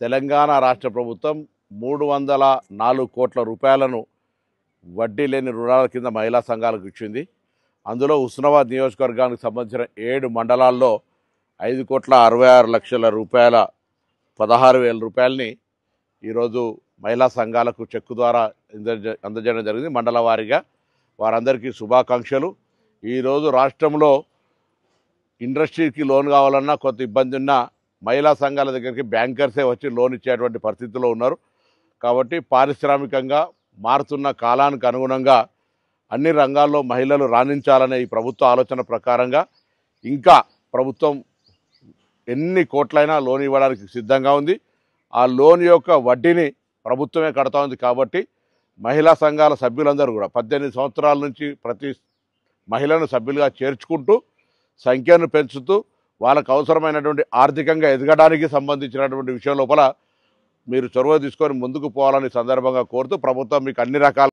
తెలంగాణ రాష్ట్ర ప్రభుత్వం 304 కోట్ల రూపాయలను వడ్డీ లేని రుణాల కింద మహిళా సంఘాలకు ఇచ్చింది. అందులో హుస్నాబాద్ నియోజకవర్గానికి సంబంధించిన 7 మండలాల్లో 5,66,00,000 రూపాయల 16,000 రూపాయలని ఈరోజు మహిళా సంఘాలకు చెక్కు ద్వారా అందజేయడం జరిగింది. మండల వారీగా వారందరికీ శుభాకాంక్షలు. ఈరోజు రాష్ట్రంలో ఇండస్ట్రీకి లోన్ కావాలన్నా కొంత ఇబ్బంది ఉన్నా మహిళా సంఘాల దగ్గరికి బ్యాంకర్సే వచ్చి లోన్ ఇచ్చేటువంటి పరిస్థితిలో ఉన్నారు. కాబట్టి పారిశ్రామికంగా మారుతున్న కాలానికి అనుగుణంగా అన్ని రంగాల్లో మహిళలు రాణించాలనే ఈ ప్రభుత్వ ఆలోచన ప్రకారంగా ఇంకా ప్రభుత్వం ఎన్ని కోట్లైనా లోన్ ఇవ్వడానికి సిద్ధంగా ఉంది. ఆ లోన్ యొక్క వడ్డీని ప్రభుత్వమే కడతా ఉంది. కాబట్టి మహిళా సంఘాల సభ్యులందరూ కూడా 18 సంవత్సరాల నుంచి ప్రతి మహిళను సభ్యులుగా చేర్చుకుంటూ సంఖ్యను పెంచుతూ వాళ్ళకు అవసరమైనటువంటి ఆర్థికంగా ఎదగడానికి సంబంధించినటువంటి విషయం లోపల మీరు చొరవ తీసుకొని ముందుకు పోవాలని సందర్భంగా కోరుతూ ప్రభుత్వం మీకు అన్ని రకాల